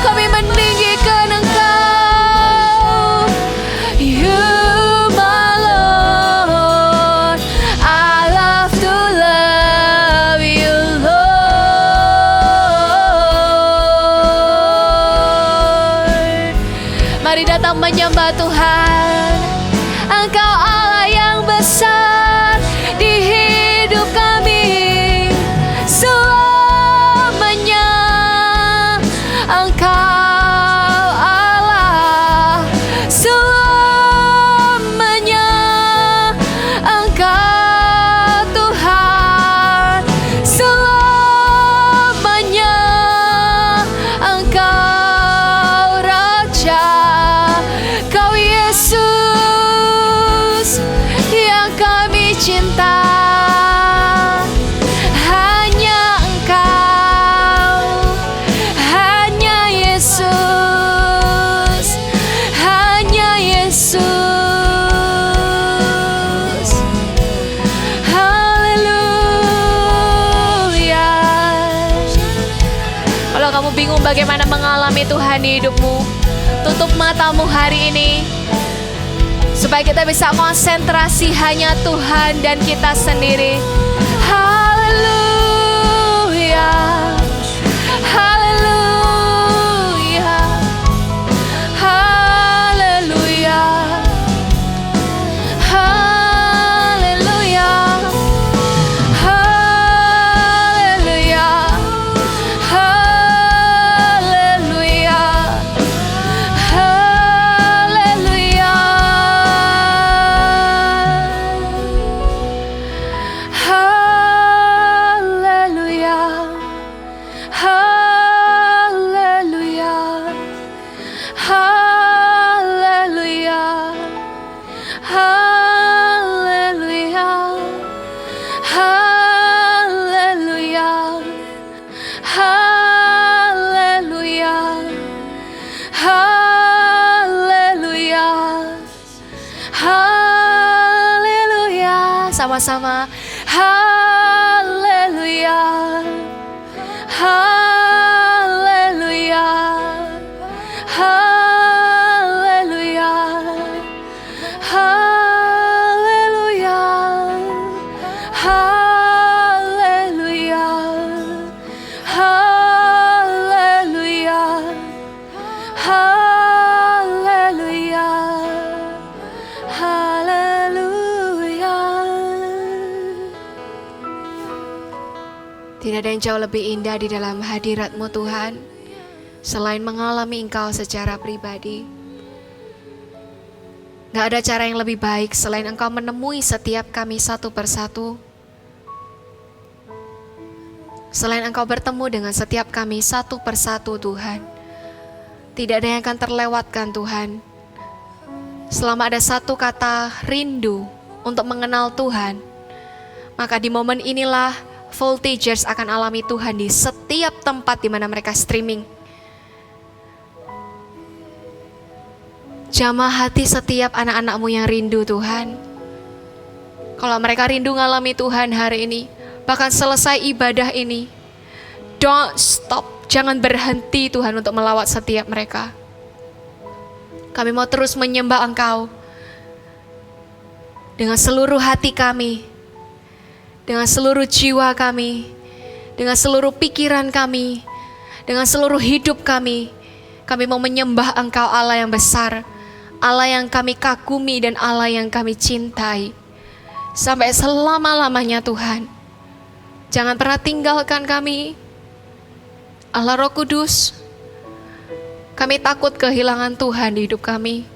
kami meninggikan Engkau. You, my Lord. I love to love you, Lord. Mari datang menyembah Tuhan. Engkau Allah yang besar di hidup kami selamanya. Engkau Allah selamanya. Engkau Tuhan selamanya. Engkau Raja, Kau Yesus yang kami cinta. Hanya Engkau, hanya Yesus, hanya Yesus. Haleluya. Kalau kamu bingung bagaimana mengalami Tuhan di hidupmu, tutup matamu hari ini supaya kita bisa konsentrasi hanya Tuhan dan kita sendiri. Haleluya. Haleluya. Haleluya. Haleluya. Haleluya. Haleluya. Haleluya. bersama-sama. Haleluya, haleluya, haleluya, haleluya, haleluya, haleluya, haleluya, haleluya. Tidak ada yang jauh lebih indah di dalam hadirat-Mu Tuhan, selain mengalami Engkau secara pribadi. Gak ada cara yang lebih baik selain Engkau menemui setiap kami satu persatu. Selain Engkau bertemu dengan setiap kami satu persatu Tuhan. Tidak ada yang akan terlewatkan Tuhan. Selama ada satu kata rindu untuk mengenal Tuhan, maka di momen inilah Voltagers akan alami Tuhan di setiap tempat di mana mereka streaming. Jamah hati setiap anak-anak-Mu yang rindu Tuhan. Kalau mereka rindu ngalami Tuhan hari ini, bahkan selesai ibadah ini, don't stop, jangan berhenti Tuhan untuk melawat setiap mereka. Kami mau terus menyembah Engkau dengan seluruh hati kami, dengan seluruh jiwa kami, dengan seluruh pikiran kami, dengan seluruh hidup kami. Kami mau menyembah Engkau Allah yang besar, Allah yang kami kagumi dan Allah yang kami cintai. Sampai selama-lamanya Tuhan. Jangan pernah tinggalkan kami. Allah Roh Kudus, kami takut kehilangan Tuhan di hidup kami.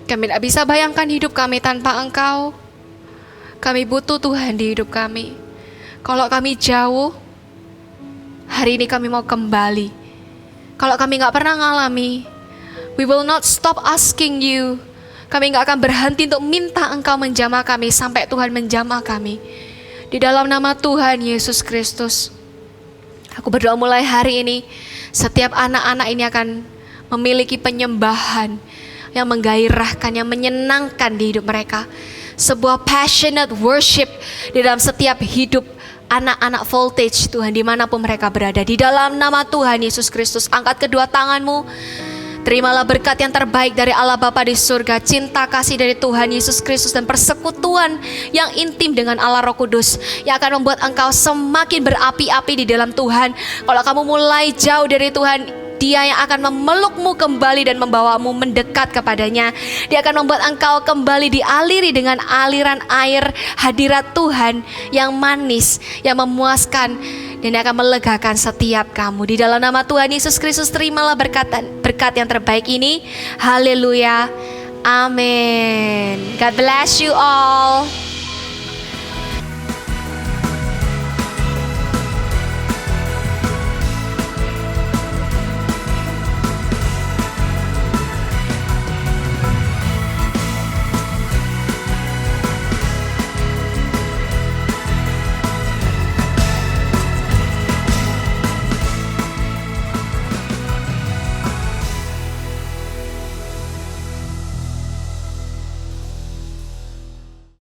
Kami tidak bisa bayangkan hidup kami tanpa Engkau. Kami butuh Tuhan di hidup kami. Kalau kami jauh, hari ini kami mau kembali. Kalau kami gak pernah ngalami, we will not stop asking you. Kami gak akan berhenti untuk minta Engkau menjamah kami sampai Tuhan menjamah kami. Di dalam nama Tuhan Yesus Kristus, aku berdoa mulai hari ini, setiap anak-anak ini akan memiliki penyembahan yang menggairahkan, yang menyenangkan di hidup mereka. Sebuah passionate worship di dalam setiap hidup anak-anak Voltage Tuhan, dimanapun mereka berada. Di dalam nama Tuhan Yesus Kristus, angkat kedua tanganmu. Terimalah berkat yang terbaik dari Allah Bapa di surga, cinta kasih dari Tuhan Yesus Kristus, dan persekutuan yang intim dengan Allah Roh Kudus yang akan membuat engkau semakin berapi-api di dalam Tuhan. Kalau kamu mulai jauh dari Tuhan, Dia yang akan memelukmu kembali dan membawamu mendekat kepadanya. Dia akan membuat engkau kembali dialiri dengan aliran air hadirat Tuhan yang manis, yang memuaskan, dan Dia akan melegakan setiap kamu. Di dalam nama Tuhan Yesus Kristus, terimalah berkat yang terbaik ini. Haleluya. Amin. God bless you all.